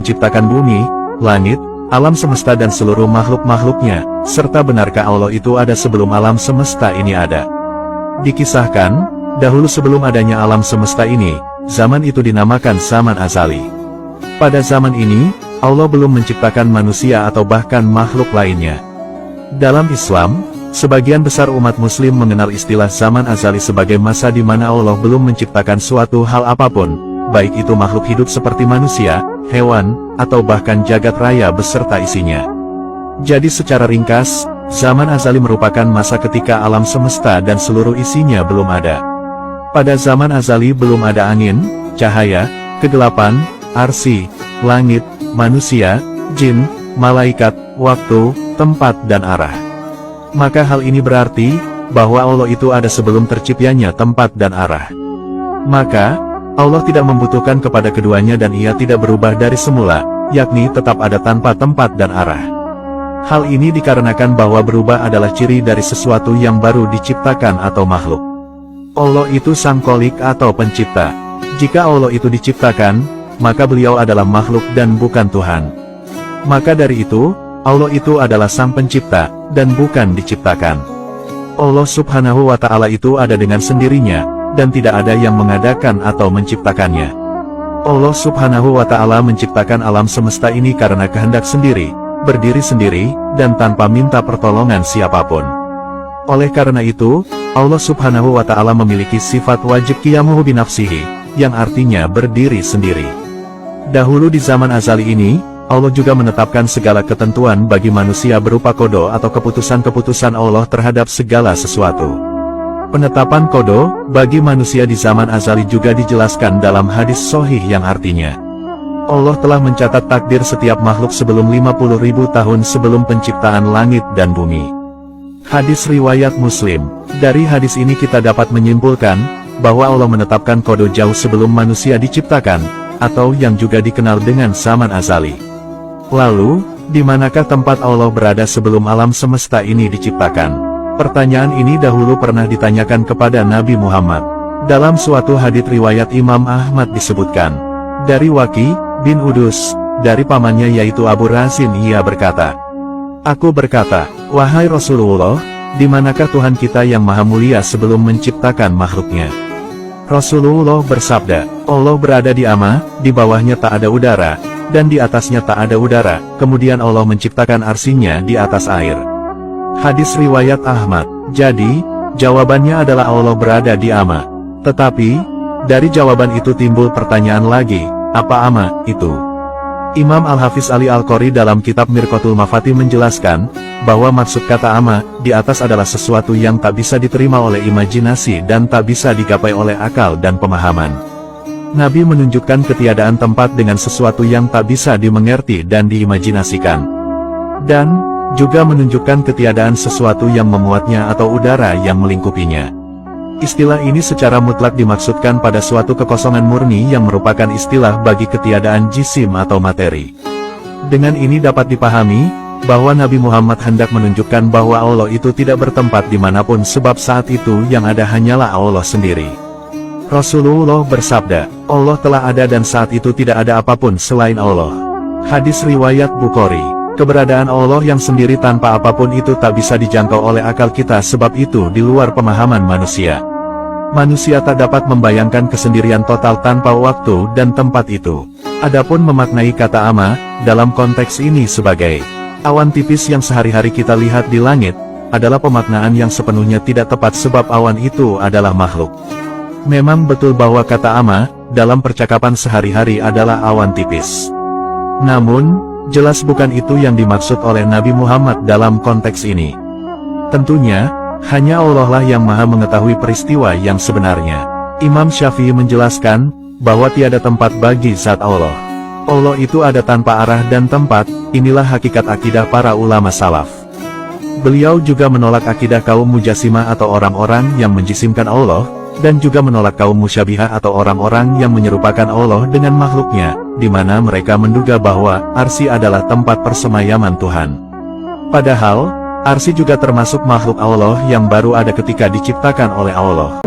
menciptakan bumi, langit, alam semesta dan seluruh makhluk-makhluknya, serta benarkah Allah itu ada sebelum alam semesta ini ada? Dikisahkan, dahulu sebelum adanya alam semesta ini, zaman itu dinamakan zaman azali. Pada zaman ini, Allah belum menciptakan manusia atau bahkan makhluk lainnya. Dalam Islam, sebagian besar umat muslim mengenal istilah zaman azali sebagai masa di mana Allah belum menciptakan suatu hal apapun, baik itu makhluk hidup seperti manusia, hewan, atau bahkan jagat raya beserta isinya. Jadi secara ringkas, zaman azali merupakan masa ketika alam semesta dan seluruh isinya belum ada. Pada zaman azali belum ada angin, cahaya, kegelapan, arsy, langit, manusia, jin, malaikat, waktu, tempat dan arah. Maka hal ini berarti, bahwa Allah itu ada sebelum terciptanya tempat dan arah. Maka, Allah tidak membutuhkan kepada keduanya dan ia tidak berubah dari semula, yakni tetap ada tanpa tempat dan arah. Hal ini dikarenakan bahwa berubah adalah ciri dari sesuatu yang baru diciptakan atau makhluk. Allah itu sang kholik atau pencipta. Jika Allah itu diciptakan, maka beliau adalah makhluk dan bukan Tuhan. Maka dari itu, Allah itu adalah sang pencipta, dan bukan diciptakan. Allah subhanahu wa ta'ala itu ada dengan sendirinya, dan tidak ada yang mengadakan atau menciptakannya. Allah subhanahu wa ta'ala menciptakan alam semesta ini karena kehendak sendiri, berdiri sendiri, dan tanpa minta pertolongan siapapun. Oleh karena itu, Allah subhanahu wa ta'ala memiliki sifat wajib qiyamuhu binafsihi, yang artinya berdiri sendiri. Dahulu di zaman azali ini, Allah juga menetapkan segala ketentuan bagi manusia berupa kodo atau keputusan-keputusan Allah terhadap segala sesuatu. Penetapan kodo bagi manusia di zaman azali juga dijelaskan dalam hadis sahih yang artinya, Allah telah mencatat takdir setiap makhluk sebelum 50.000 tahun sebelum penciptaan langit dan bumi. Hadis riwayat Muslim. Dari hadis ini kita dapat menyimpulkan, bahwa Allah menetapkan kodo jauh sebelum manusia diciptakan, atau yang juga dikenal dengan zaman azali. Lalu, di manakah tempat Allah berada sebelum alam semesta ini diciptakan? Pertanyaan ini dahulu pernah ditanyakan kepada Nabi Muhammad. Dalam suatu hadits riwayat Imam Ahmad disebutkan, dari Waki bin Udus, dari pamannya yaitu Abu Razin ia berkata, aku berkata, wahai Rasulullah, di manakah Tuhan kita yang maha mulia sebelum menciptakan makhluknya? Rasulullah bersabda, Allah berada di ama, di bawahnya tak ada udara, dan di atasnya tak ada udara, kemudian Allah menciptakan arsinya di atas air. Hadis riwayat Ahmad. Jadi, jawabannya adalah Allah berada di ama. Tetapi, dari jawaban itu timbul pertanyaan lagi, apa ama itu? Imam Al-Hafiz Ali Al-Qori dalam kitab Mirqatul Mafatih menjelaskan, bahwa maksud kata ama, di atas adalah sesuatu yang tak bisa diterima oleh imajinasi dan tak bisa digapai oleh akal dan pemahaman. Nabi menunjukkan ketiadaan tempat dengan sesuatu yang tak bisa dimengerti dan diimajinasikan. Dan, juga menunjukkan ketiadaan sesuatu yang memuatnya atau udara yang melingkupinya. Istilah ini secara mutlak dimaksudkan pada suatu kekosongan murni yang merupakan istilah bagi ketiadaan jisim atau materi. Dengan ini dapat dipahami, bahwa Nabi Muhammad hendak menunjukkan bahwa Allah itu tidak bertempat dimanapun sebab saat itu yang ada hanyalah Allah sendiri. Rasulullah bersabda, Allah telah ada dan saat itu tidak ada apapun selain Allah. Hadis riwayat Bukhari. Keberadaan Allah yang sendiri tanpa apapun itu tak bisa dijangkau oleh akal kita sebab itu di luar pemahaman manusia. Manusia tak dapat membayangkan kesendirian total tanpa waktu dan tempat itu. Adapun memaknai kata ama, dalam konteks ini sebagai awan tipis yang sehari-hari kita lihat di langit, adalah pemaknaan yang sepenuhnya tidak tepat sebab awan itu adalah makhluk. Memang betul bahwa kata ama, dalam percakapan sehari-hari adalah awan tipis. Namun, jelas bukan itu yang dimaksud oleh Nabi Muhammad dalam konteks ini. Tentunya, hanya Allah lah yang maha mengetahui peristiwa yang sebenarnya. Imam Syafi'i menjelaskan, bahwa tiada tempat bagi zat Allah. Allah itu ada tanpa arah dan tempat, inilah hakikat akidah para ulama salaf. Beliau juga menolak akidah kaum Mujassimah atau orang-orang yang menjisimkan Allah, dan juga menolak kaum Musyabihah atau orang-orang yang menyerupakan Allah dengan makhluknya, di mana mereka menduga bahwa arsy adalah tempat persemayaman Tuhan. Padahal, arsy juga termasuk makhluk Allah yang baru ada ketika diciptakan oleh Allah.